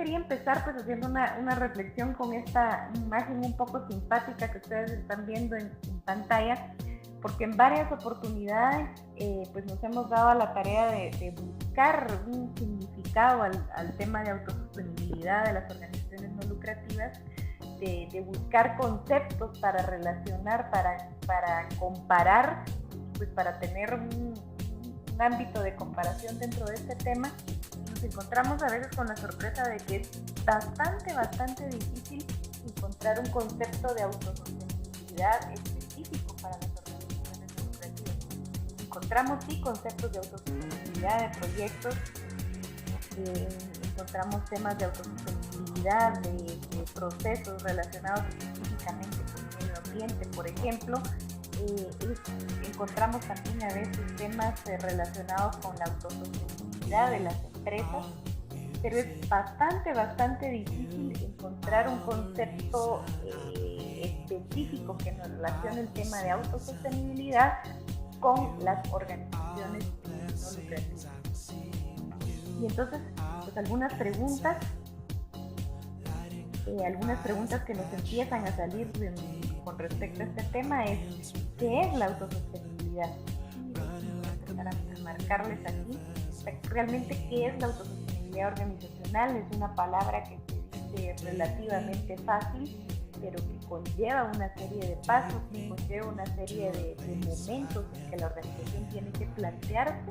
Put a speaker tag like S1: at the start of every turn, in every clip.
S1: quería empezar pues haciendo una reflexión con esta imagen un poco simpática que ustedes están viendo en pantalla, porque en varias oportunidades pues nos hemos dado a la tarea de buscar un significado al tema de autosostenibilidad de las organizaciones no lucrativas, de buscar conceptos para relacionar, para comparar, pues para tener un ámbito de comparación dentro de este tema. Nos encontramos a veces con la sorpresa de que es bastante difícil encontrar un concepto de autosostenibilidad específico para las organizaciones no lucrativas. Encontramos sí conceptos de autosostenibilidad de proyectos, encontramos temas de autosostenibilidad de procesos relacionados específicamente con el medio ambiente, por ejemplo. Encontramos también a veces temas relacionados con la autosostenibilidad de las empresas, pero es bastante difícil encontrar un concepto específico que nos relacione el tema de autosostenibilidad con las organizaciones no lucrativas. Y entonces, pues algunas preguntas que nos empiezan a salir con respecto a este tema es: ¿qué es la autosostenibilidad? Para marcarles aquí, realmente qué es la autosostenibilidad organizacional. Es una palabra que se dice relativamente fácil, pero que conlleva una serie de pasos, que conlleva una serie de momentos en que la organización tiene que plantearse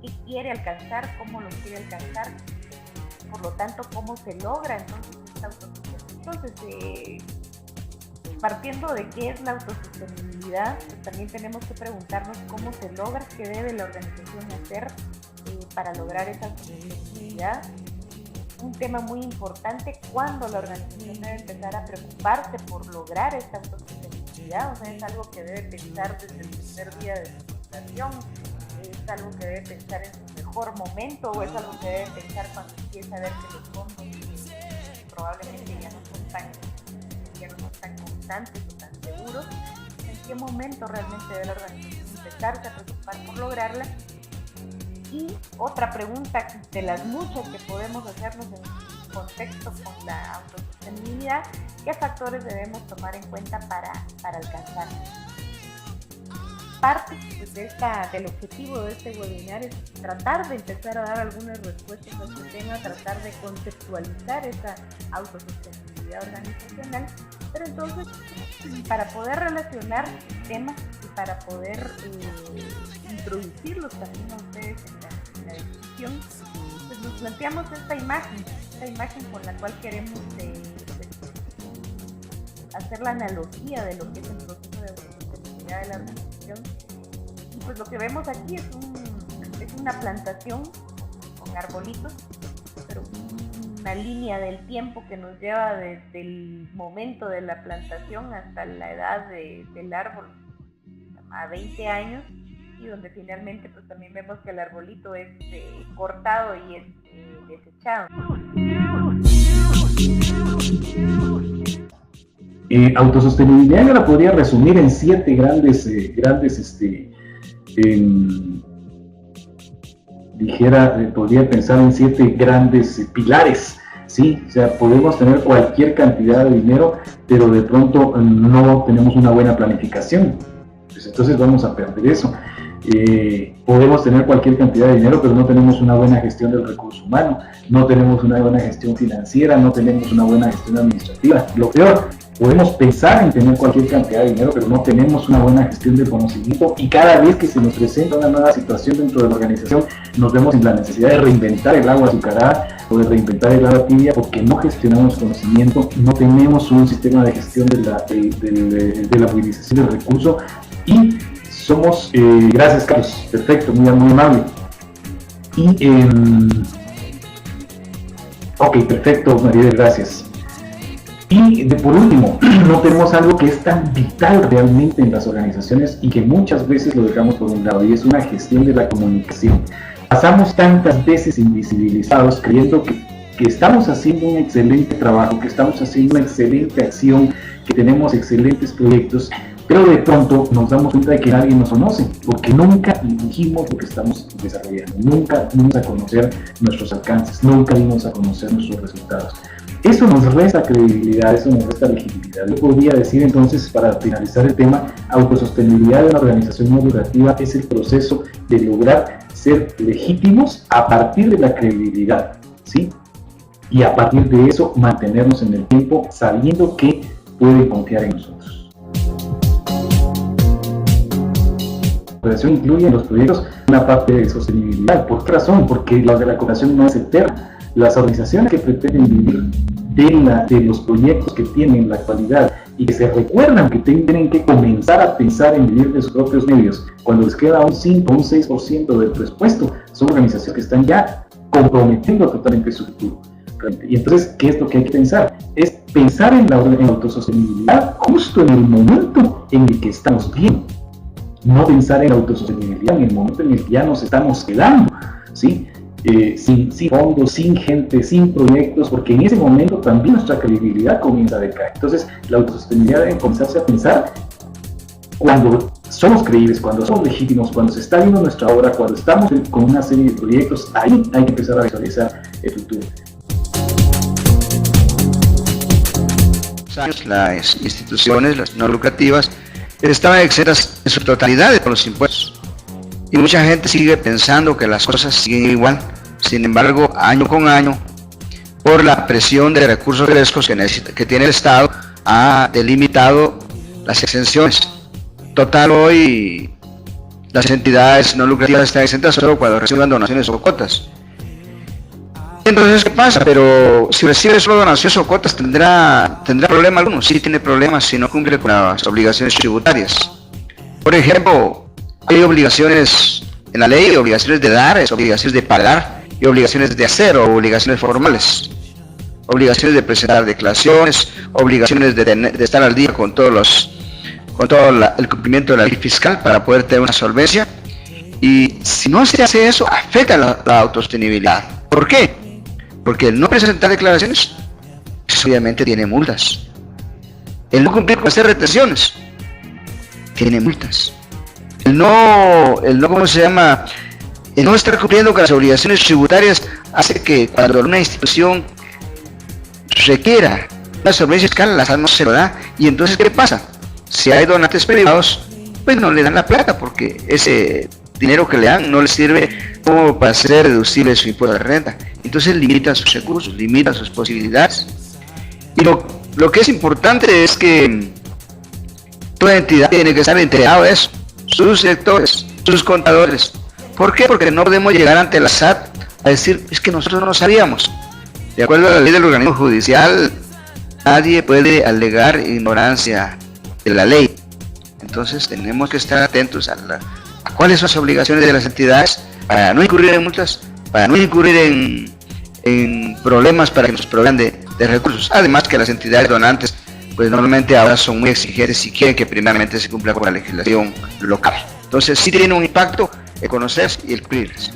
S1: qué quiere alcanzar, cómo lo quiere alcanzar, por lo tanto cómo se logra entonces esta autosostenibilidad. Entonces, partiendo de qué es la autosostenibilidad, pues también tenemos que preguntarnos cómo se logra, qué debe la organización hacer para lograr esa autosostenibilidad. Un tema muy importante, cuando la organización debe empezar a preocuparse por lograr esta autosostenibilidad. O sea, es algo que debe pensar desde el primer día de su fundación, es algo que debe pensar en su mejor momento, o es algo que debe pensar cuando empieza a ver que los fondos probablemente ya no son tan constantes o tan seguros. ¿En qué momento realmente debe la organización empezarse a preocupar por lograrla? Y otra pregunta de las muchas que podemos hacernos en contexto con la autosostenibilidad: ¿qué factores debemos tomar en cuenta para alcanzarla? Parte pues, del objetivo de este webinar es tratar de empezar a dar algunas respuestas a este tema, tratar de conceptualizar esa autosostenibilidad organizacional, pero entonces para poder relacionar temas y para poder introducirlos también a ustedes en la discusión, pues nos planteamos esta imagen con la cual queremos hacer la analogía de lo que es el proceso de autosostenibilidad de la organización. Y pues lo que vemos aquí es una plantación con arbolitos, pero una línea del tiempo que nos lleva desde el momento de la plantación hasta la edad del árbol, a 20 años, y donde finalmente pues también vemos que el arbolito es cortado y es desechado.
S2: Autosostenibilidad yo la podría resumir en 7 podría pensar en 7 grandes pilares, ¿sí? O sea, podemos tener cualquier cantidad de dinero, pero de pronto no tenemos una buena planificación, pues entonces vamos a perder eso. Podemos tener cualquier cantidad de dinero, pero no tenemos una buena gestión del recurso humano, no tenemos una buena gestión financiera, no tenemos una buena gestión administrativa. Lo peor, podemos pensar en tener cualquier cantidad de dinero, pero no tenemos una buena gestión del conocimiento, y cada vez que se nos presenta una nueva situación dentro de la organización, nos vemos en la necesidad de reinventar el agua azucarada o de reinventar el agua tibia, porque no gestionamos conocimiento, no tenemos un sistema de gestión de la utilización del recurso, y somos, gracias Carlos, perfecto, muy amable. Y, ok, perfecto, María, gracias. Y por último, no tenemos algo que es tan vital realmente en las organizaciones y que muchas veces lo dejamos por un lado, y es una gestión de la comunicación. Pasamos tantas veces invisibilizados creyendo que estamos haciendo un excelente trabajo, que estamos haciendo una excelente acción, que tenemos excelentes proyectos, pero de pronto nos damos cuenta de que nadie nos conoce, porque nunca dijimos lo que estamos desarrollando, nunca dimos a conocer nuestros alcances, nunca dimos a conocer nuestros resultados. Eso nos resta credibilidad, eso nos resta legitimidad. Yo podría decir entonces, para finalizar el tema, autosostenibilidad de una organización no lucrativa es el proceso de lograr ser legítimos a partir de la credibilidad, ¿sí? Y a partir de eso mantenernos en el tiempo sabiendo que pueden confiar en nosotros. La operación incluye en los proyectos una parte de sostenibilidad. ¿Por qué razón? Porque la cooperación no es eterna. Las organizaciones que pretenden vivir de los proyectos que tienen en la actualidad y que se recuerdan que tienen que comenzar a pensar en vivir de sus propios medios, cuando les queda un 5 o un 6% del presupuesto, son organizaciones que están ya comprometiendo totalmente su futuro. Y entonces, ¿qué es lo que hay que pensar? Es pensar en la autosostenibilidad justo en el momento en el que estamos bien. No pensar en la autosostenibilidad en el momento en el que ya nos estamos quedando, ¿sí? Sin fondos, sin gente, sin proyectos, porque en ese momento también nuestra credibilidad comienza a decaer. Entonces, la autosostenibilidad debe comenzarse a pensar cuando somos creíbles, cuando somos legítimos, cuando se está viendo nuestra obra, cuando estamos con una serie de proyectos. Ahí hay que empezar a visualizar el futuro.
S3: Las instituciones, las no lucrativas, estaban exentas en su totalidad de los impuestos. Y mucha gente sigue pensando que las cosas siguen igual. Sin embargo, año con año, por la presión de recursos frescos que tiene el Estado, ha delimitado las exenciones. Total, hoy las entidades no lucrativas están exentas solo cuando reciban donaciones o cuotas. Entonces, ¿qué pasa? Pero si recibe solo donaciones o cuotas, ¿tendrá problema alguno? Sí tiene problemas si no cumple con las obligaciones tributarias. Por ejemplo, hay obligaciones en la ley, obligaciones de dar, obligaciones de pagar y obligaciones de hacer o obligaciones formales. Obligaciones de presentar declaraciones, obligaciones de estar al día con todo el cumplimiento de la ley fiscal para poder tener una solvencia. Y si no se hace eso, afecta la autosostenibilidad. ¿Por qué? Porque el no presentar declaraciones, pues obviamente tiene multas. El no cumplir con hacer retenciones, tiene multas. El no, ¿cómo se llama? El no estar cumpliendo con las obligaciones tributarias hace que cuando una institución requiera una solvencia fiscal, la SAT no se lo da. Y entonces, ¿qué pasa? Si hay donantes privados, pues no le dan la plata porque ese dinero que le dan no le sirve como para hacer deducible su impuesto de renta. Entonces limita sus recursos, limita sus posibilidades. Y lo que es importante es que toda entidad tiene que estar enterada de eso, sus directores, sus contadores. ¿Por qué? Porque no podemos llegar ante la SAT a decir, es que nosotros no sabíamos. De acuerdo a la ley del organismo judicial, nadie puede alegar ignorancia de la ley. Entonces tenemos que estar atentos a cuáles son las obligaciones de las entidades para no incurrir en multas, para no incurrir en problemas para que nos provean de recursos. Además que las entidades donantes pues normalmente ahora son muy exigentes y quieren que primeramente se cumpla con la legislación local. Entonces sí tiene un impacto el conocer y el cumplirles.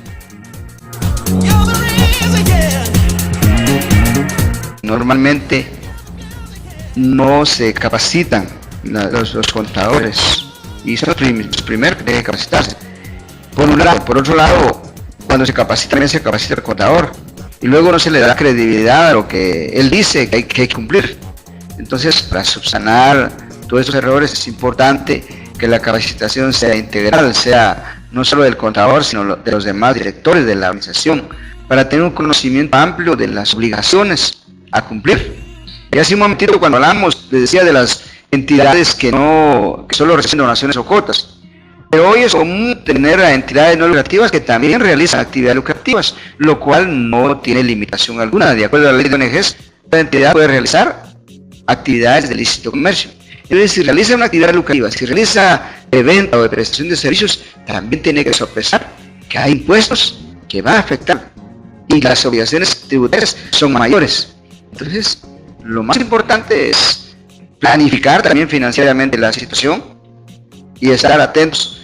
S3: Normalmente no se capacitan los contadores y son los primeros que tienen que capacitarse. Por un lado. Por otro lado, cuando se capacita, también se capacita el contador y luego no se le da credibilidad a lo que él dice que hay que cumplir. Entonces, para subsanar todos estos errores es importante que la capacitación sea integral, sea no solo del contador, sino de los demás directores de la organización, para tener un conocimiento amplio de las obligaciones a cumplir. Y hace un momentito cuando hablamos, les decía de las entidades que solo reciben donaciones o cuotas. Pero hoy es común tener a entidades no lucrativas que también realizan actividades lucrativas, lo cual no tiene limitación alguna. De acuerdo a la ley de ONGs, la entidad puede realizar actividades de lícito comercio. Entonces, si realiza una actividad lucrativa, si realiza de venta o de prestación de servicios, también tiene que sopesar que hay impuestos que van a afectar y las obligaciones tributarias son mayores. Entonces, lo más importante es planificar también financieramente la situación y estar atentos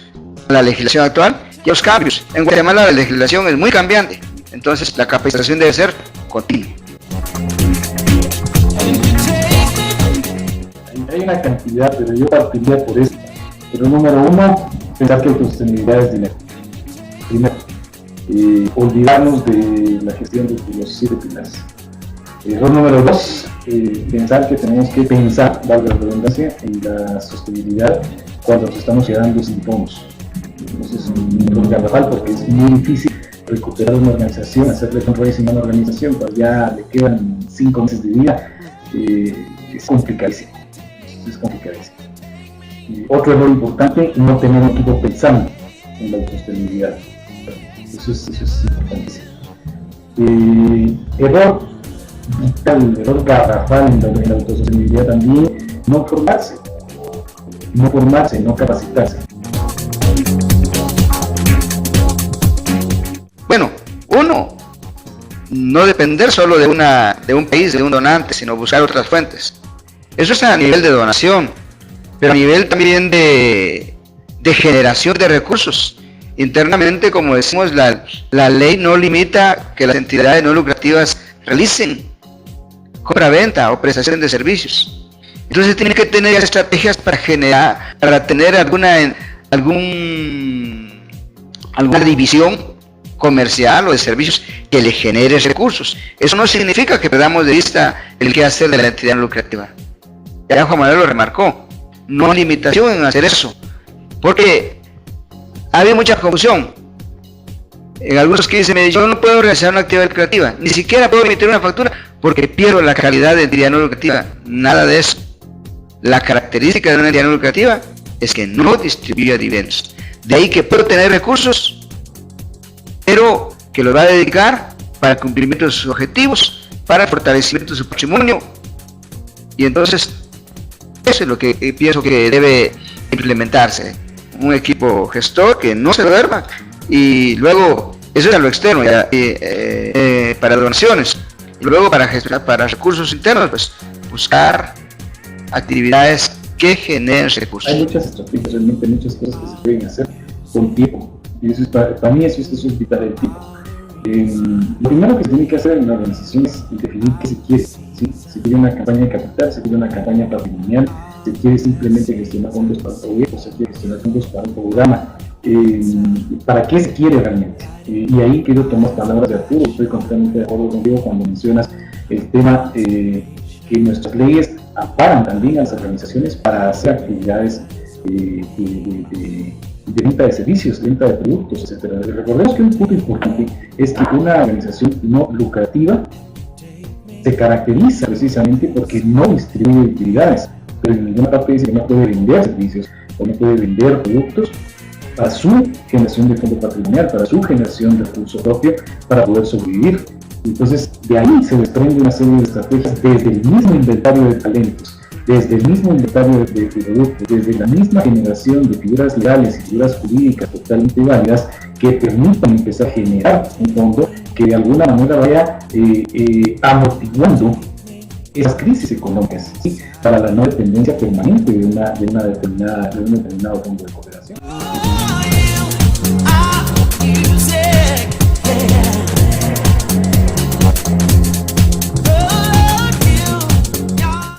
S3: a la legislación actual y a los cambios. En Guatemala la legislación es muy cambiante, entonces la capacitación debe ser continua.
S2: Hay una cantidad, pero yo partiría por esto. Pero número uno, pensar que autosostenibilidad es dinero. Primero, olvidarnos de la gestión de los 7 pilares. Error número 2, pensar que tenemos que pensar, valga la redundancia, en la sostenibilidad cuando nos estamos quedando sin fondos. Entonces es un error garrafal porque es muy difícil recuperar una organización, hacerle fundraising a una organización cuando ya le quedan 5 meses de vida. Es complicadísimo. Otro error importante, no tener un equipo pensando en la autosostenibilidad. Eso es importantísimo. Error garrafal en la autosostenibilidad también, no formarse, no capacitarse.
S3: Bueno, uno, no depender solo de un país, de un donante, sino buscar otras fuentes. Eso es a nivel de donación, pero a nivel también de generación de recursos. Internamente, como decimos, la ley no limita que las entidades no lucrativas realicen compra-venta o prestación de servicios. Entonces tienen que tener estrategias para tener alguna división comercial o de servicios que le genere recursos. Eso no significa que perdamos de vista el quehacer de la entidad no lucrativa. Ya Juan Manuel lo remarcó, no hay limitación en hacer eso, porque había mucha confusión. En algunos que dicen, yo no puedo realizar una actividad lucrativa, ni siquiera puedo emitir una factura porque pierdo la calidad de entidad no lucrativa. Nada de eso. La característica de una entidad no lucrativa es que no distribuye dividendos. De ahí que puedo tener recursos, pero que los va a dedicar para el cumplimiento de sus objetivos, para el fortalecimiento de su patrimonio. Y entonces, eso es lo que pienso que debe implementarse. Un equipo gestor que no se duerma, y luego eso es a lo externo, para donaciones, y luego para gestionar, para recursos internos, pues buscar actividades que generen recursos.
S2: Hay muchas estrategias, realmente muchas cosas que se pueden hacer con tiempo, y eso es para mí eso es un vital del tiempo. Lo primero que se tiene que hacer en una organización es definir qué se quiere, ¿sí? Se quiere una campaña de capital, se quiere una campaña patrimonial, se quiere simplemente gestionar fondos para un proyecto, se quiere gestionar fondos para un programa. ¿Para qué se quiere realmente? Y ahí quiero tomar palabras de Arturo, estoy completamente de acuerdo contigo cuando mencionas el tema que nuestras leyes amparan también a las organizaciones para hacer actividades de venta de servicios, venta de productos, etc. Recordemos que un punto importante es que una organización no lucrativa se caracteriza precisamente porque no distribuye utilidades, pero en ninguna parte dice que no puede vender servicios o no puede vender productos para su generación de fondo patrimonial, para su generación de recurso propio, para poder sobrevivir. Entonces, de ahí se desprende una serie de estrategias desde el mismo inventario de talentos, desde el mismo inventario de productos, desde la misma generación de figuras legales y figuras jurídicas totalmente válidas que permitan empezar a generar un fondo que de alguna manera vaya amortiguando esas crisis económicas, ¿sí? Para la no dependencia permanente de un determinado fondo de cooperación.